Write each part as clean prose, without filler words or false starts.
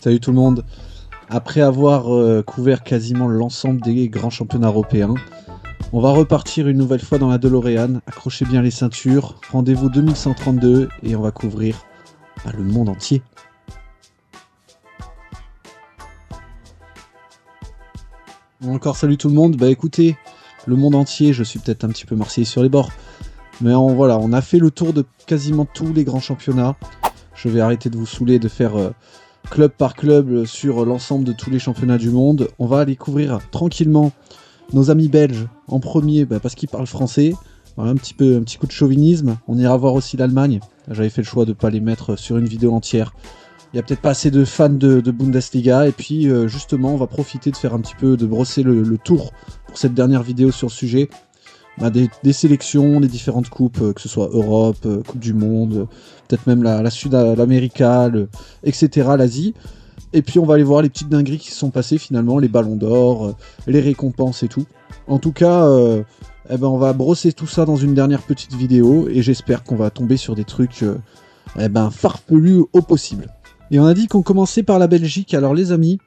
Salut tout le monde. Après avoir couvert quasiment l'ensemble des grands championnats européens, on va repartir une nouvelle fois dans la DeLorean. Accrochez bien les ceintures, rendez-vous 2132 et on va couvrir le monde entier. Encore salut tout le monde. Bah écoutez, le monde entier, je suis peut-être un petit peu marseillais sur les bords, mais voilà, on a fait le tour de quasiment tous les grands championnats. Je vais arrêter de vous saouler de faire club par club sur l'ensemble de tous les championnats du monde. On va aller couvrir tranquillement nos amis belges en premier, parce qu'ils parlent français. Voilà, un petit coup de chauvinisme. On ira voir aussi l'Allemagne. J'avais fait le choix de ne pas les mettre sur une vidéo entière. Il n'y a peut-être pas assez de fans de Bundesliga. Et puis justement, on va profiter de faire un petit peu, de brosser le tour pour cette dernière vidéo sur le sujet. Des sélections, les différentes coupes, que ce soit Europe, Coupe du Monde, peut-être même la Sud-América, etc., l'Asie. Et puis on va aller voir les petites dingueries qui se sont passées finalement, les ballons d'or, les récompenses et tout. En tout cas, on va brosser tout ça dans une dernière petite vidéo et j'espère qu'on va tomber sur des trucs farfelus au possible. Et on a dit qu'on commençait par la Belgique. Alors les amis,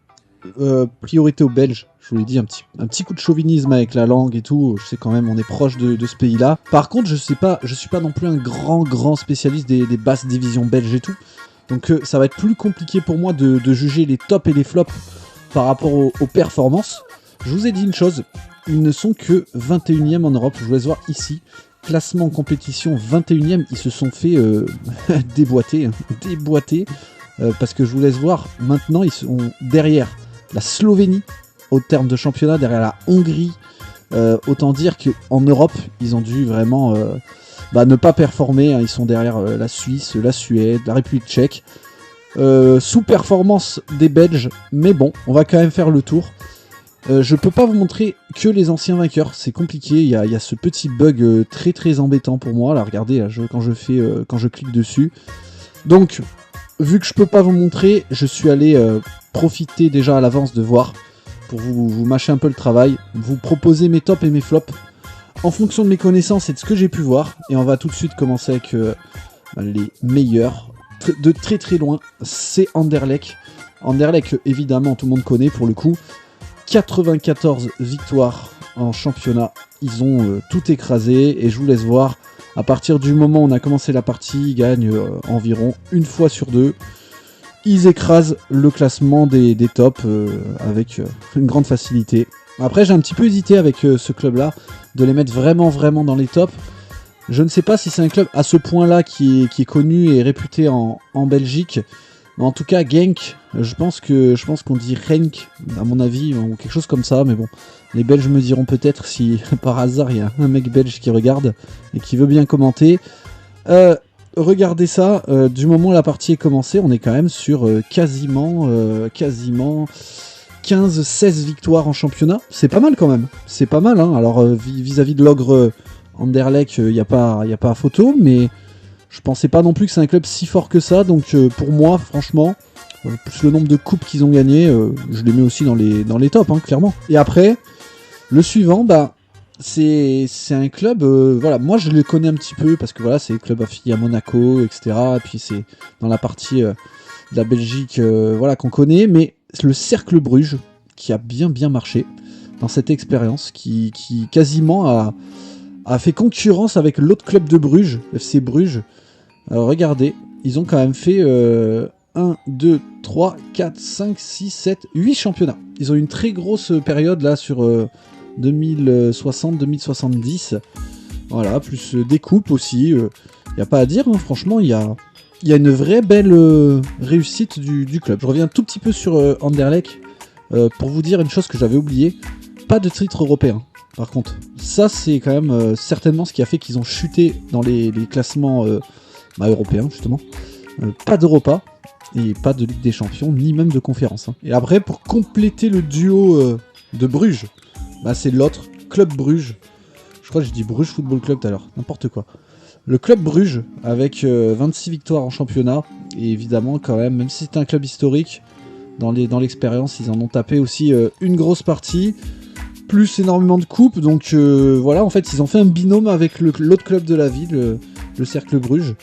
priorité aux Belges. Je vous l'ai dit, un petit coup de chauvinisme avec la langue et tout. Je sais quand même, on est proche de ce pays-là. Par contre, je suis pas non plus un grand spécialiste des basses divisions belges et tout. Donc ça va être plus compliqué pour moi de juger les tops et les flops par rapport aux performances. Je vous ai dit une chose, ils ne sont que 21e en Europe. Je vous laisse voir ici. Classement en compétition 21e, ils se sont fait déboîter. Parce que je vous laisse voir, maintenant ils sont derrière la Slovénie au terme de championnat, derrière la Hongrie. Autant dire qu'en Europe, ils ont dû vraiment ne pas performer. Hein. Ils sont derrière la Suisse, la Suède, la République tchèque. Sous-performance des Belges, mais bon, on va quand même faire le tour. Je peux pas vous montrer que les anciens vainqueurs, c'est compliqué. Il y a ce petit bug très embêtant pour moi. Là, regardez, là, quand je clique dessus. Donc, vu que je peux pas vous montrer, je suis allé profiter déjà à l'avance de voir pour vous mâcher un peu le travail, vous proposer mes tops et mes flops en fonction de mes connaissances et de ce que j'ai pu voir. Et on va tout de suite commencer avec les meilleurs. De très loin, c'est Anderlecht. Anderlecht, évidemment, tout le monde connaît pour le coup. 94 victoires en championnat. Ils ont tout écrasé et je vous laisse voir. À partir du moment où on a commencé la partie, ils gagnent environ une fois sur deux. Ils écrasent le classement des tops avec une grande facilité. Après, j'ai un petit peu hésité avec ce club-là, de les mettre vraiment dans les tops. Je ne sais pas si c'est un club à ce point-là qui est connu et réputé en Belgique. Mais en tout cas, Genk, je pense qu'on dit Renk, à mon avis, ou quelque chose comme ça. Mais bon, les Belges me diront peut-être si par hasard il y a un mec belge qui regarde et qui veut bien commenter. Regardez ça, du moment où la partie est commencée, on est quand même sur quasiment 15-16 victoires en championnat. C'est pas mal quand même, c'est pas mal. Hein. Alors vis-à-vis de l'ogre Anderlecht, il n'y a pas photo, mais je pensais pas non plus que c'est un club si fort que ça. Donc pour moi, franchement, plus le nombre de coupes qu'ils ont gagné, je les mets aussi dans les tops, hein, clairement. Et après, le suivant, c'est un club, moi je le connais un petit peu parce que voilà, c'est le club affilié à Monaco, etc. Et puis c'est dans la partie de la Belgique qu'on connaît, mais le Cercle Bruges qui a bien marché dans cette expérience, qui quasiment a fait concurrence avec l'autre club de Bruges, FC Bruges. Alors regardez, ils ont quand même fait 1, 2, 3, 4, 5, 6, 7, 8 championnats. Ils ont eu une très grosse période là sur 2060-2070, voilà, plus des coupes aussi, y a pas à dire, hein, franchement, il y a une vraie belle réussite du club. Je reviens tout petit peu sur Anderlecht, pour vous dire une chose que j'avais oublié, pas de titre européen, par contre. Ça, c'est quand même certainement ce qui a fait qu'ils ont chuté dans les classements européens, justement. Pas d'Europa, et pas de Ligue des Champions, ni même de conférence. Hein. Et après, pour compléter le duo de Bruges, c'est l'autre, Club Bruges. Je crois que j'ai dit Bruges Football Club tout à l'heure, n'importe quoi. Le Club Bruges, avec 26 victoires en championnat, et évidemment quand même si c'est un club historique, dans l'expérience, ils en ont tapé aussi une grosse partie, plus énormément de coupes, donc voilà, en fait, ils ont fait un binôme avec l'autre club de la ville, le Cercle Bruges.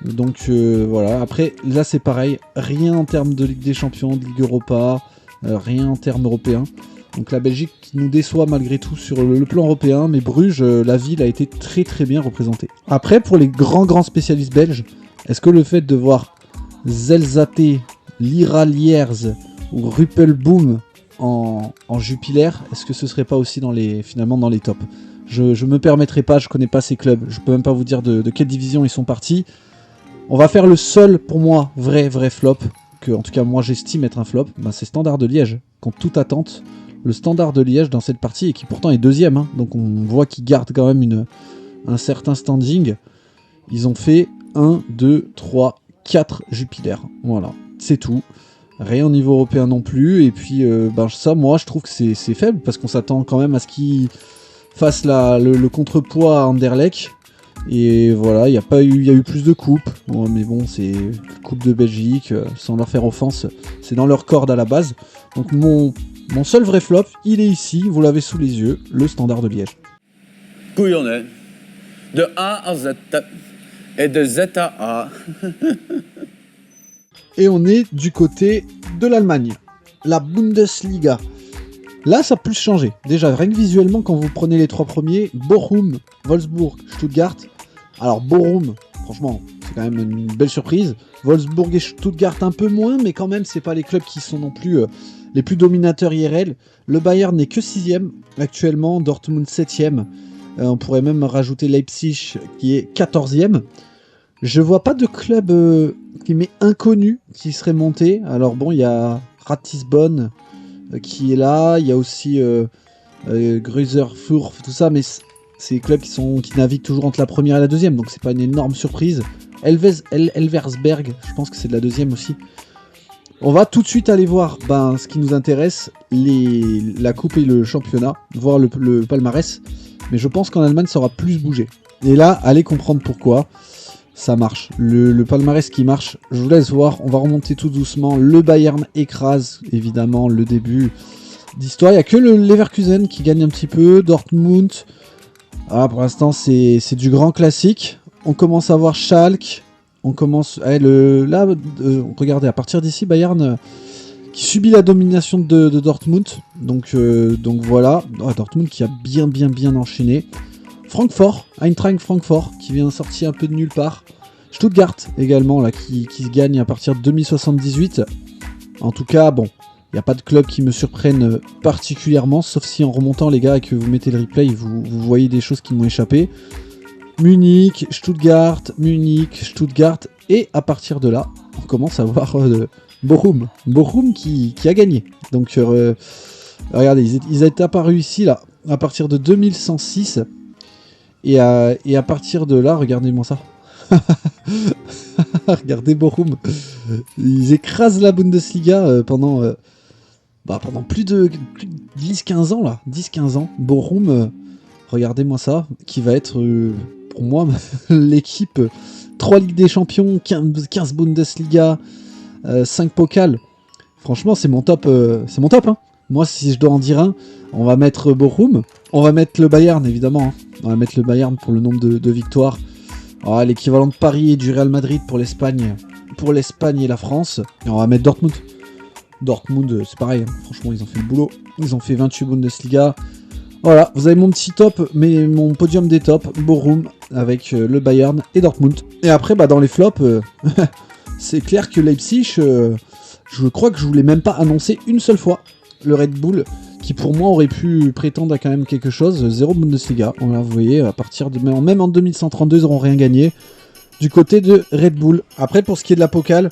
Donc voilà, après là c'est pareil, rien en termes de Ligue des Champions, de Ligue Europa, rien en termes européens. Donc la Belgique nous déçoit malgré tout sur le plan européen, mais Bruges, la ville a été très très bien représentée. Après pour les grands spécialistes belges, est-ce que le fait de voir Zelzate, Lira Lierz ou Ruppelboom en Jupiler, est-ce que ce serait pas aussi finalement dans les tops? Je me permettrai pas, je connais pas ces clubs, je peux même pas vous dire de quelle division ils sont partis. On va faire le seul, pour moi, vrai flop, que en tout cas moi j'estime être un flop, c'est Standard de Liège. Contre toute attente, le Standard de Liège dans cette partie, et qui pourtant est deuxième, hein, donc on voit qu'ils gardent quand même un certain standing. Ils ont fait 1, 2, 3, 4 Jupiler, voilà, c'est tout. Rien au niveau européen non plus, et puis ça moi je trouve que c'est faible, parce qu'on s'attend quand même à ce qu'ils fassent le contrepoids à Anderlecht. Et voilà, il y a eu plus de coupes, bon, mais bon, c'est Coupe de Belgique, sans leur faire offense, c'est dans leur corde à la base. Donc mon seul vrai flop, il est ici, vous l'avez sous les yeux, le Standard de Liège. Couillonné, de A à Z, et de Z à A. Et on est du côté de l'Allemagne, la Bundesliga. Là, ça a plus changé. Déjà, rien que visuellement, quand vous prenez les trois premiers, Bochum, Wolfsburg, Stuttgart. Alors, Bochum, franchement, c'est quand même une belle surprise. Wolfsburg et Stuttgart un peu moins, mais quand même, c'est pas les clubs qui sont non plus les plus dominateurs IRL. Le Bayern n'est que 6ème actuellement, Dortmund 7ème. On pourrait même rajouter Leipzig qui est 14ème. Je vois pas de club qui m'est inconnu qui serait monté. Alors bon, il y a Ratisbonne qui est là, il y a aussi Grüßerfurt, tout ça, mais c'est des clubs qui naviguent toujours entre la première et la deuxième, donc c'est pas une énorme surprise. Elversberg, je pense que c'est de la deuxième aussi. On va tout de suite aller voir ce qui nous intéresse, la coupe et le championnat, voir le palmarès, mais je pense qu'en Allemagne ça aura plus bougé. Et là, allez comprendre pourquoi. Ça marche. Le palmarès qui marche, je vous laisse voir. On va remonter tout doucement. Le Bayern écrase, évidemment, le début d'histoire. Il n'y a que le Leverkusen qui gagne un petit peu. Dortmund. Ah, pour l'instant, c'est du grand classique. On commence à voir Schalke. On commence. Regardez, à partir d'ici, Bayern qui subit la domination de Dortmund. Donc voilà. Oh, Dortmund qui a bien enchaîné. Francfort, Eintracht Francfort, qui vient sortir un peu de nulle part. Stuttgart également, là, qui gagne à partir de 2078. En tout cas, bon, il n'y a pas de club qui me surprenne particulièrement, sauf si en remontant, les gars, et que vous mettez le replay, vous voyez des choses qui m'ont échappé. Munich, Stuttgart, et à partir de là, on commence à voir Bochum qui a gagné. Donc, regardez, ils étaient apparus ici, là, à partir de 2106. Et à partir de là, regardez-moi ça. Regardez Bochum. Ils écrasent la Bundesliga pendant plus de 10-15 ans là. 10-15 ans. Bochum, regardez-moi ça. Qui va être pour moi l'équipe 3 Ligues des Champions, 15 Bundesliga, 5 Pokal. Franchement, c'est mon top. Hein. Moi, si je dois en dire un, on va mettre Bochum. On va mettre le Bayern, évidemment. Hein. On va mettre le Bayern pour le nombre de victoires. Alors, l'équivalent de Paris et du Real Madrid pour l'Espagne et la France. Et on va mettre Dortmund. Dortmund, c'est pareil. Hein. Franchement, ils ont fait le boulot. Ils ont fait 28 Bundesliga. Voilà, vous avez mon petit top, mais mon podium des tops. Bochum avec le Bayern et Dortmund. Et après, dans les flops, c'est clair que Leipzig, je crois que je voulais même pas annoncer une seule fois. Le Red Bull, qui pour moi aurait pu prétendre à quand même quelque chose, 0 Bundesliga. Voilà, vous voyez, à partir de même en 2132, ils n'auront rien gagné du côté de Red Bull. Après, pour ce qui est de la Pokal,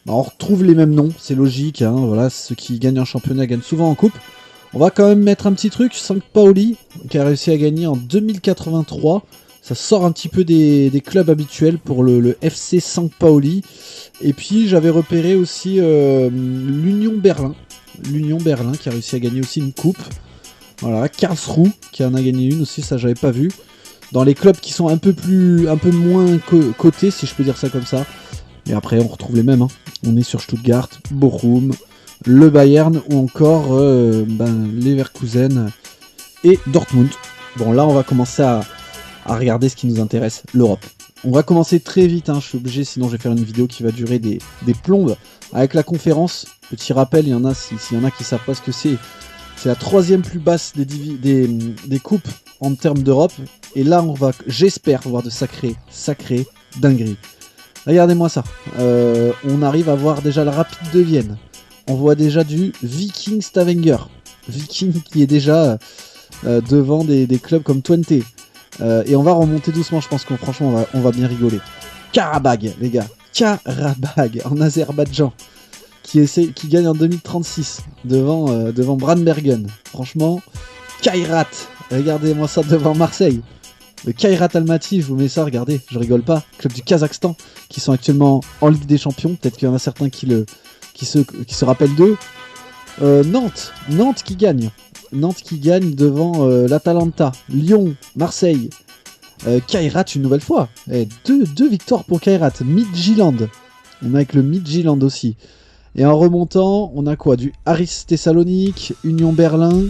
on retrouve les mêmes noms, c'est logique. Hein, voilà, ceux qui gagnent en championnat gagnent souvent en coupe. On va quand même mettre un petit truc, St. Pauli, qui a réussi à gagner en 2083. Ça sort un petit peu des clubs habituels pour le FC St. Pauli. Et puis j'avais repéré aussi l'Union Berlin. L'Union Berlin qui a réussi à gagner aussi une coupe. Voilà, Karlsruhe qui en a gagné une aussi, ça j'avais pas vu. Dans les clubs qui sont un peu moins cotés, si je peux dire ça comme ça. Et après on retrouve les mêmes. Hein. On est sur Stuttgart, Bochum, le Bayern ou encore Leverkusen et Dortmund. Bon là on va commencer à regarder ce qui nous intéresse, l'Europe. On va commencer très vite, je suis obligé, sinon je vais faire une vidéo qui va durer des plombes. Avec la conférence, petit rappel, il y en a, s'il y en a qui savent pas ce que c'est la 3e plus basse des coupes en termes d'Europe. Et là, on va, j'espère, voir de sacrées dingueries. Regardez-moi ça. On arrive à voir déjà le Rapide de Vienne. On voit déjà du Viking Stavanger. Viking qui est déjà devant des clubs comme Twente. Et on va remonter doucement, je pense qu'on franchement on va bien rigoler. Karabag, les gars. Karabag en Azerbaïdjan. Qui gagne en 2036 devant Brandbergen. Franchement, Kairat. Regardez-moi ça devant Marseille. Le Kairat Almaty, je vous mets ça, regardez, je rigole pas. Club du Kazakhstan, qui sont actuellement en Ligue des Champions. Peut-être qu'il y en a certains qui se rappellent d'eux. Nantes qui gagne. Nantes qui gagne devant l'Atalanta. Lyon, Marseille. Kairat une nouvelle fois. Deux victoires pour Kairat. Midtjylland. On a avec le Midtjylland aussi. Et en remontant, on a quoi? Du Aris Thessalonique, Union Berlin,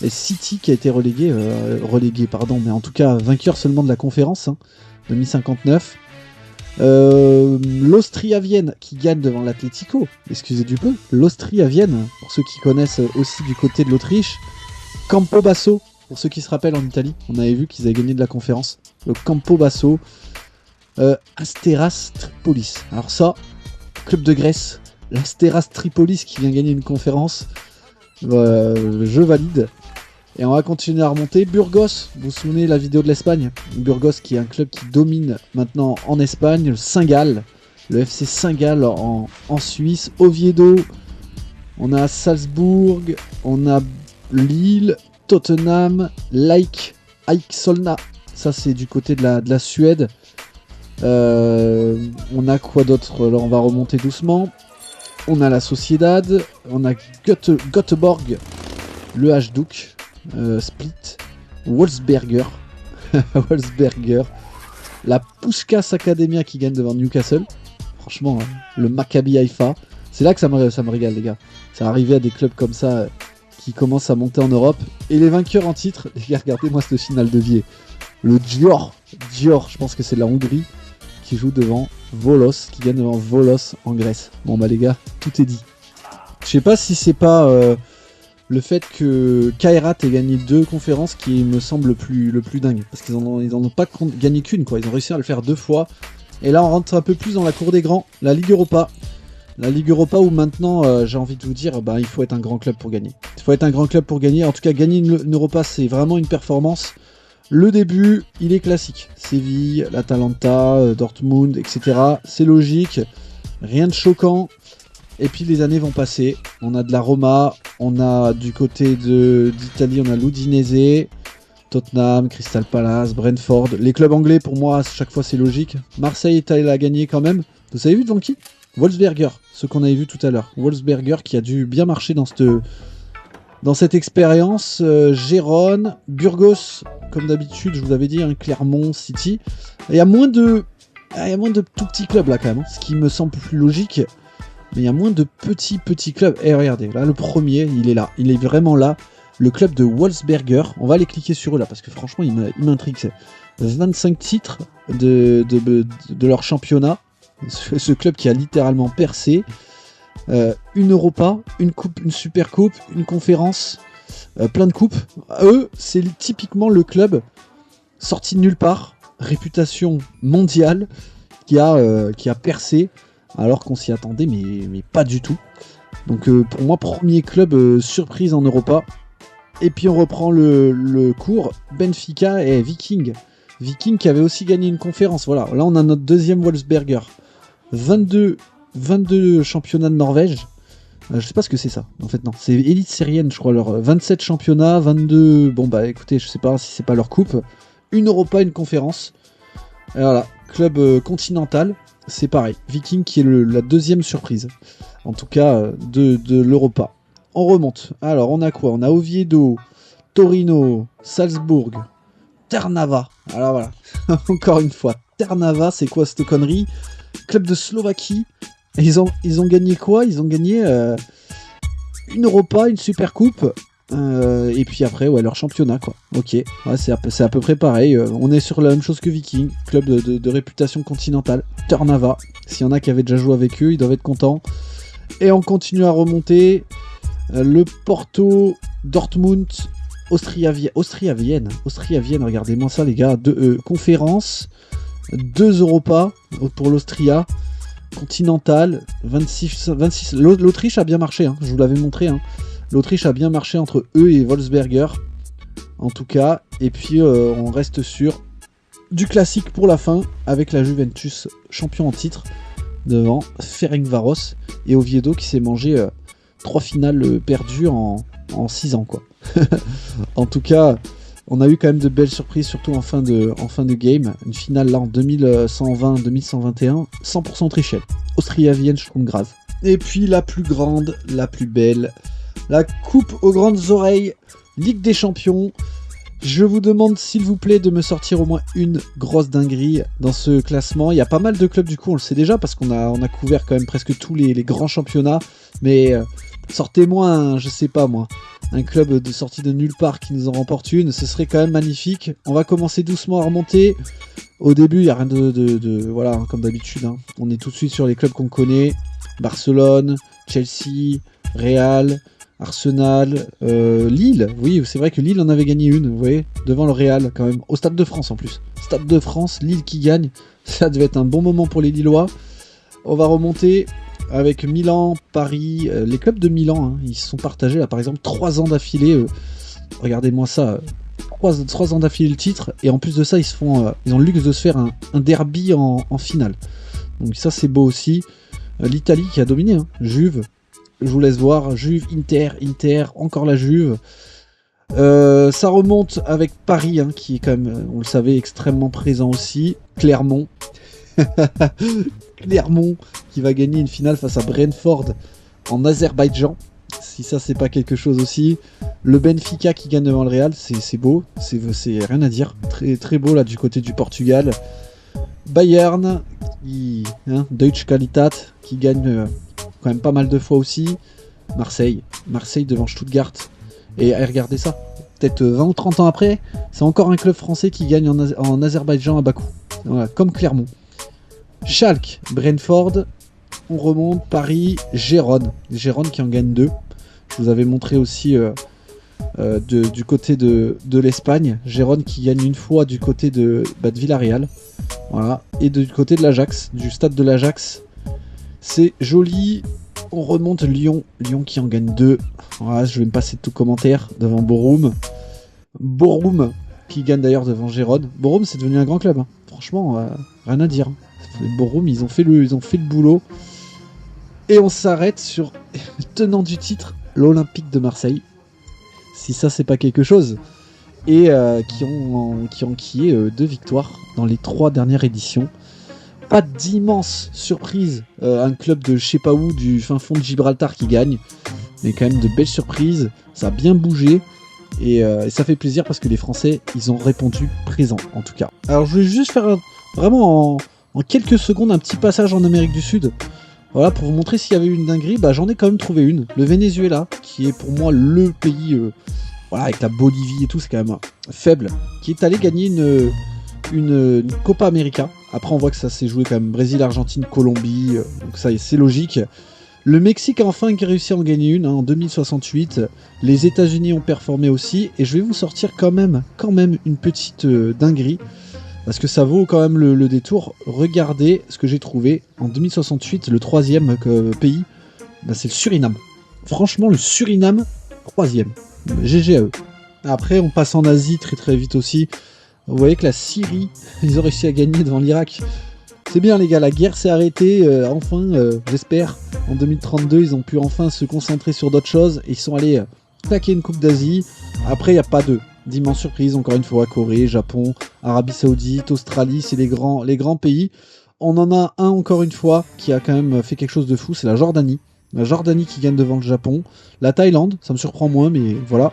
et City qui a été relégué, mais en tout cas vainqueur seulement de la conférence, de mi-59. L'Austria Vienne qui gagne devant l'Atlético, excusez du peu. L'Austria Vienne, pour ceux qui connaissent aussi du côté de l'Autriche. Campobasso, pour ceux qui se rappellent en Italie, on avait vu qu'ils avaient gagné de la conférence. Le Campobasso. Asteras Tripolis. Alors ça, club de Grèce. L'Asteras Tripolis qui vient gagner une conférence. Je valide. Et on va continuer à remonter. Burgos, vous vous souvenez la vidéo de l'Espagne? Burgos qui est un club qui domine maintenant en Espagne. Le Saint-Gall, le FC Saint-Gall en Suisse. Oviedo, on a Salzbourg, on a Lille, Tottenham, Laik Solna. Ça c'est du côté de la Suède. On a quoi d'autre? Alors on va remonter doucement. On a la Sociedad, on a Göteborg, le Hajduk, Split, Wolfsberger, la Puskás Academia qui gagne devant Newcastle. Franchement, le Maccabi Haïfa. C'est là que ça me régale, les gars. Ça arrivait à des clubs comme ça qui commencent à monter en Europe. Et les vainqueurs en titre, les gars, regardez-moi ce final de Vier. Le Dior, je pense que c'est de la Hongrie, qui joue devant Volos, qui gagne devant Volos en Grèce. Bon bah les gars, tout est dit. Je sais pas si c'est pas le fait que Kairat ait gagné 2 conférences qui me semble le plus dingue. Parce qu'ils en ont pas gagné qu'une, quoi. Ils ont réussi à le faire 2 fois. Et là on rentre un peu plus dans la cour des grands, la Ligue Europa. La Ligue Europa où maintenant, j'ai envie de vous dire, il faut être un grand club pour gagner. Il faut être un grand club pour gagner. En tout cas, gagner une Europa, c'est vraiment une performance. Le début, il est classique. Séville, l'Atalanta, Dortmund, etc. C'est logique. Rien de choquant. Et puis les années vont passer. On a de la Roma. On a du côté d'Italie, on a l'Udinese, Tottenham, Crystal Palace, Brentford. Les clubs anglais, pour moi, à chaque fois, c'est logique. Marseille est allé la gagner quand même. Vous avez vu devant qui? Wolfsberger, ce qu'on avait vu tout à l'heure. Wolfsberger qui a dû bien marcher dans cette expérience. Gérone, Burgos, comme d'habitude, je vous l'avais dit, Clermont, City. Il y a moins de tout petits clubs là quand même, ce qui me semble plus logique. Mais il y a moins de petits clubs. Et regardez, là le premier, il est là. Il est vraiment là. Le club de Wolfsberger. On va aller cliquer sur eux là parce que franchement, il m'intrigue. C'est 25 titres de leur championnat. Ce club qui a littéralement percé. Une Europa, une coupe, une super coupe, une conférence, plein de coupes. Eux, c'est typiquement le club sorti de nulle part, réputation mondiale, qui a percé, alors qu'on s'y attendait, mais pas du tout. Donc pour moi, premier club surprise en Europa. Et puis on reprend le cours, Benfica et Viking. Viking qui avait aussi gagné une conférence. Voilà, là on a notre deuxième Wolfsberger. 22 championnats de Norvège. Je sais pas ce que c'est ça. En fait, non. C'est élite syrienne, je crois. Leur 27 championnats, 22. Bon, bah écoutez, je sais pas si c'est pas leur coupe. Une Europa, une conférence. Et voilà. Club continental. C'est pareil. Viking qui est la deuxième surprise. En tout cas, de l'Europa. On remonte. Alors, on a quoi? On a Oviedo, Torino, Salzbourg, Trnava. Alors voilà. Encore une fois. Trnava, c'est quoi cette connerie? Club de Slovaquie. Et ils ont gagné quoi? Ils ont gagné une Europa, une super coupe, Et puis après, ouais, leur championnat, quoi. Ok, ouais, c'est à peu près pareil. On est sur la même chose que Viking, club de réputation continentale. Turnava, s'il y en a qui avaient déjà joué avec eux, ils doivent être contents. Et on continue à remonter. Le Porto, Dortmund, Austria-Vienne, regardez-moi ça les gars. Conférence, 2 Europa pour l'Austria. Continental, 26. L'Autriche a bien marché, hein, je vous l'avais montré. Hein. L'Autriche a bien marché entre eux et Wolfsberger, en tout cas. Et puis on reste sur du classique pour la fin, avec la Juventus champion en titre, devant Ferencváros et Oviedo qui s'est mangé 3 finales perdues en 6 ans, quoi. En tout cas, on a eu quand même de belles surprises, surtout en fin de game. Une finale là en 2120-2121, 100% autrichienne. Austria-Vienne, Sturm Graz. Et puis la plus grande, la plus belle, la coupe aux grandes oreilles, Ligue des Champions. Je vous demande s'il vous plaît de me sortir au moins une grosse dinguerie dans ce classement. Il y a pas mal de clubs du coup, on le sait déjà, parce qu'on a couvert quand même presque tous les grands championnats. Mais sortez-moi je sais pas moi, un club de sortie de nulle part qui nous en remporte une, ce serait quand même magnifique. On va commencer doucement à remonter. Au début, il n'y a rien voilà, comme d'habitude. Hein. On est tout de suite sur les clubs qu'on connaît. Barcelone, Chelsea, Real, Arsenal, Lille. Oui, c'est vrai que Lille en avait gagné une, vous voyez, devant le Real quand même. Au Stade de France en plus. Stade de France, Lille qui gagne. Ça devait être un bon moment pour les Lillois. On va remonter avec Milan, Paris, les clubs de Milan, hein, ils se sont partagés là par exemple 3 ans d'affilée, regardez-moi ça, 3 ans d'affilée le titre, et en plus de ça ils ont le luxe de se faire un derby en finale, donc ça c'est beau aussi. L'Italie qui a dominé, hein. Juve, je vous laisse voir, Juve, Inter, encore la Juve. Ça remonte avec Paris, hein, qui est quand même, on le savait, extrêmement présent aussi. Clermont qui va gagner une finale face à Brentford en Azerbaïdjan. Si ça c'est pas quelque chose aussi. Le Benfica qui gagne devant le Real, c'est beau, c'est rien à dire. Très, très beau là du côté du Portugal. Bayern, Deutsche Qualität, qui gagne quand même pas mal de fois aussi. Marseille devant Stuttgart. Et regardez ça, peut-être 20 ou 30 ans après, c'est encore un club français qui gagne en Azerbaïdjan à Bakou. Voilà, comme Clermont. Schalke, Brentford, on remonte, Paris, Gérone qui en gagne 2. Je vous avais montré aussi du côté de l'Espagne, Gérone qui gagne une fois du côté de Villarreal, voilà, et du côté de l'Ajax, du stade de l'Ajax, c'est joli. On remonte Lyon qui en gagne 2. Voilà, je vais me passer de tout commentaire devant Borum qui gagne d'ailleurs devant Gérone. Borum c'est devenu un grand club, hein. Franchement, rien à dire. Les Borum ils ont fait le boulot. Et on s'arrête sur le tenant du titre, l'Olympique de Marseille. Si ça c'est pas quelque chose. Et qui est 2 victoires dans les 3 dernières éditions. Pas d'immense surprise, un club de je sais pas où, du fin fond de Gibraltar qui gagne. Mais quand même de belles surprises, ça a bien bougé. Et ça fait plaisir parce que les Français, ils ont répondu présent en tout cas. Alors je voulais juste faire vraiment en quelques secondes un petit passage en Amérique du Sud. Voilà, pour vous montrer s'il y avait une dinguerie, j'en ai quand même trouvé une. Le Venezuela, qui est pour moi le pays, voilà, avec la Bolivie et tout, c'est quand même faible, qui est allé gagner une Copa América. Après on voit que ça s'est joué quand même Brésil, Argentine, Colombie, donc ça c'est logique. Le Mexique a enfin réussi à en gagner une, hein, en 2068. Les États-Unis ont performé aussi, et je vais vous sortir quand même une petite dinguerie. Parce que ça vaut quand même le détour. Regardez ce que j'ai trouvé. En 2068, le 3e pays, c'est le Suriname. Franchement, le Suriname, 3e. GG à eux. Après, on passe en Asie très très vite aussi. Vous voyez que la Syrie, ils ont réussi à gagner devant l'Irak. C'est bien les gars, la guerre s'est arrêtée. Enfin, j'espère. En 2032, ils ont pu enfin se concentrer sur d'autres choses. Et ils sont allés claquer une Coupe d'Asie. Après, il n'y a pas d'immenses surprises, encore une fois, Corée, Japon, Arabie Saoudite, Australie, c'est les grands pays. On en a un encore une fois qui a quand même fait quelque chose de fou, c'est la Jordanie. La Jordanie qui gagne devant le Japon. La Thaïlande, ça me surprend moins, mais voilà.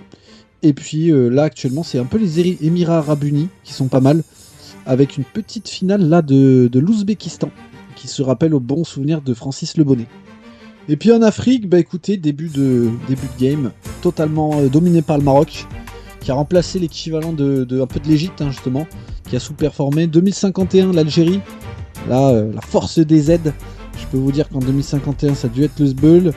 Et puis là actuellement, c'est un peu les Émirats Arabes Unis qui sont pas mal, avec une petite finale là de l'Ouzbékistan, qui se rappelle au bon souvenir de Francis Le Bonnet. Et puis en Afrique, bah écoutez, début de game, totalement dominé par le Maroc, qui a remplacé l'équivalent de un peu de l'Égypte, hein, justement, qui a sous-performé. 2051, l'Algérie, là, la force des Z. Je peux vous dire qu'en 2051, ça a dû être le Sbeul.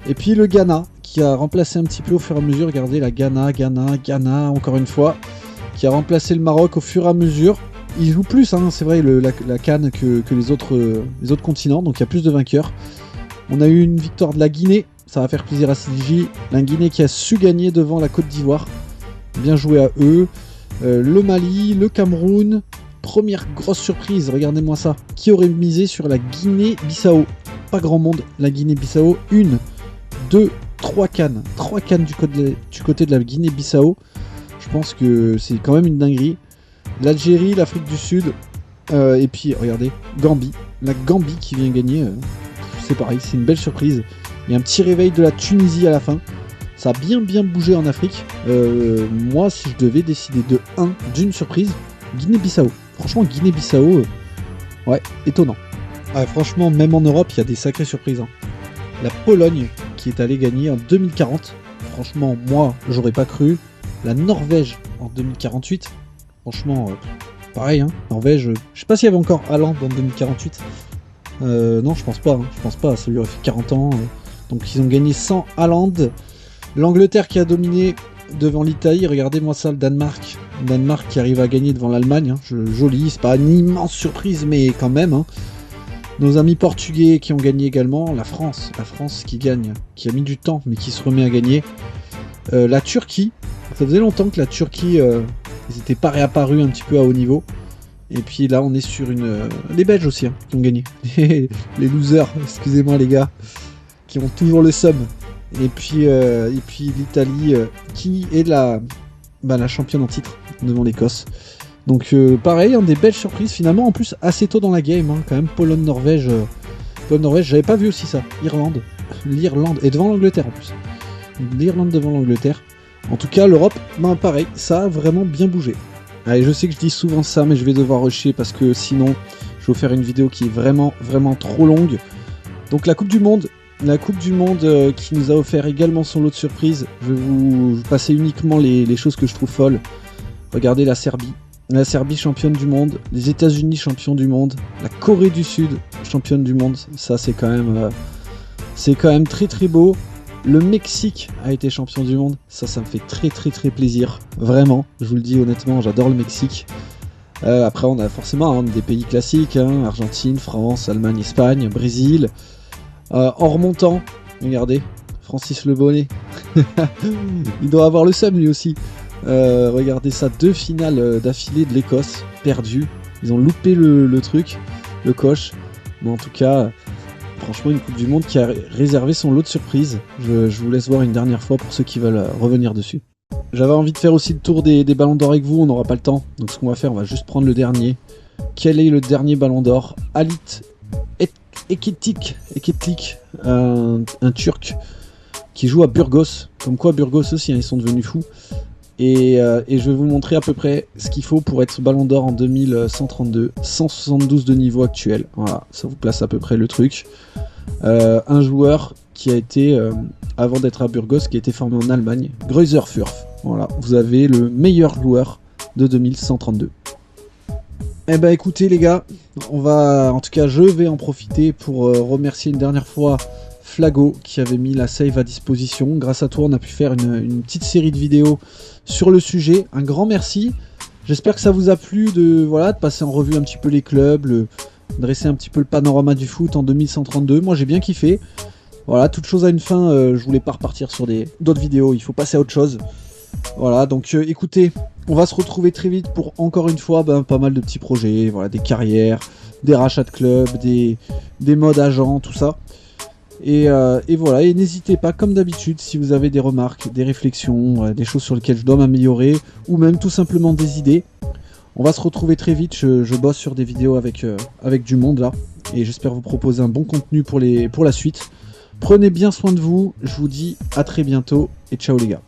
Et puis le Ghana, qui a remplacé un petit peu au fur et à mesure. Regardez, la Ghana, encore une fois, qui a remplacé le Maroc au fur et à mesure. Il joue plus, hein, c'est vrai, la CAN que les autres continents, donc il y a plus de vainqueurs. On a eu une victoire de la Guinée, ça va faire plaisir à CDJ. La Guinée qui a su gagner devant la Côte d'Ivoire. Bien joué à eux. Le Mali, le Cameroun. Première grosse surprise, regardez-moi ça. Qui aurait misé sur la Guinée-Bissau? Pas grand monde, la Guinée-Bissau. 1, 2, 3 cannes. 3 cannes du côté de la Guinée-Bissau. Je pense que c'est quand même une dinguerie. L'Algérie, l'Afrique du Sud. Et puis, regardez, Gambie. La Gambie qui vient gagner. C'est pareil, c'est une belle surprise. Il y a un petit réveil de la Tunisie à la fin. Ça a bien bougé en Afrique. Moi, si je devais décider d'une surprise, Guinée-Bissau. Franchement, Guinée-Bissau, ouais, étonnant. Ouais, franchement, même en Europe, il y a des sacrées surprises. Hein. La Pologne, qui est allée gagner en 2040. Franchement, moi, j'aurais pas cru. La Norvège, en 2048. Franchement, pareil, hein. Norvège, je sais pas s'il y avait encore Haaland en 2048. Non, je pense pas. Hein. Je pense pas. Ça lui aurait fait 40 ans. Donc, ils ont gagné sans Haaland. L'Angleterre qui a dominé devant l'Italie. Regardez-moi ça, le Danemark. Le Danemark qui arrive à gagner devant l'Allemagne. Hein. Joli. C'est pas une immense surprise, mais quand même. Hein. Nos amis portugais qui ont gagné également. La France qui gagne. Qui a mis du temps, mais qui se remet à gagner. La Turquie. Ça faisait longtemps que la Turquie, ils n'étaient pas réapparus un petit peu à haut niveau. Et puis là, on est sur les Belges aussi, hein, qui ont gagné. Les losers, excusez-moi les gars, qui ont toujours le seum. Et puis l'Italie, qui est la championne en titre devant l'Écosse. Donc pareil, hein, des belles surprises finalement. En plus, assez tôt dans la game, hein, quand même. Pologne-Norvège, j'avais pas vu aussi ça. L'Irlande, et devant l'Angleterre en plus. L'Irlande devant l'Angleterre. En tout cas, l'Europe, pareil, ça a vraiment bien bougé. Allez, je sais que je dis souvent ça, mais je vais devoir rusher parce que sinon, je vais vous faire une vidéo qui est vraiment trop longue. Donc la Coupe du Monde qui nous a offert également son lot de surprises. Je vais vous passer uniquement les choses que je trouve folles. Regardez la Serbie. La Serbie championne du monde. Les États-Unis champions du monde. La Corée du Sud championne du monde. Ça, c'est quand même très beau. Le Mexique a été champion du monde, ça me fait très plaisir, vraiment, je vous le dis honnêtement, j'adore le Mexique. Après on a forcément des pays classiques, hein, Argentine, France, Allemagne, Espagne, Brésil. En remontant, regardez, Francis Le Bonnet, il doit avoir le seum lui aussi. Regardez ça, 2 finales d'affilée de l'Écosse, perdues, ils ont loupé le truc, le coche, mais en tout cas... Franchement, une Coupe du Monde qui a réservé son lot de surprises. Je vous laisse voir une dernière fois pour ceux qui veulent revenir dessus. J'avais envie de faire aussi le tour des ballons d'or avec vous, on n'aura pas le temps. Donc ce qu'on va faire, on va juste prendre le dernier. Quel est le dernier ballon d'or? Halit Ekitlik, un Turc qui joue à Burgos. Comme quoi Burgos aussi, hein, ils sont devenus fous. Et je vais vous montrer à peu près ce qu'il faut pour être ballon d'or en 2132, 172 de niveau actuel. Voilà, ça vous place à peu près le truc. Un joueur qui a été, avant d'être à Burgos, qui a été formé en Allemagne, Greuser Fürth. Voilà, vous avez le meilleur joueur de 2132. Eh ben écoutez les gars, en tout cas je vais en profiter pour remercier une dernière fois Flago qui avait mis la save à disposition. Grâce à toi on a pu faire une petite série de vidéos sur le sujet. Un grand merci. J'espère que ça vous a plu de passer en revue un petit peu les clubs, dresser un petit peu le panorama du foot en 2132. Moi j'ai bien kiffé. Voilà, toute chose a une fin, je voulais pas repartir sur d'autres vidéos, il faut passer à autre chose. Voilà, donc écoutez, on va se retrouver très vite pour encore une fois pas mal de petits projets, voilà, des carrières, des rachats de clubs, des modes agents, tout ça. Et voilà, et n'hésitez pas, comme d'habitude, si vous avez des remarques, des réflexions, des choses sur lesquelles je dois m'améliorer, ou même tout simplement des idées. On va se retrouver très vite, je bosse sur des vidéos avec du monde là, et j'espère vous proposer un bon contenu pour la suite. Prenez bien soin de vous, je vous dis à très bientôt, et ciao les gars.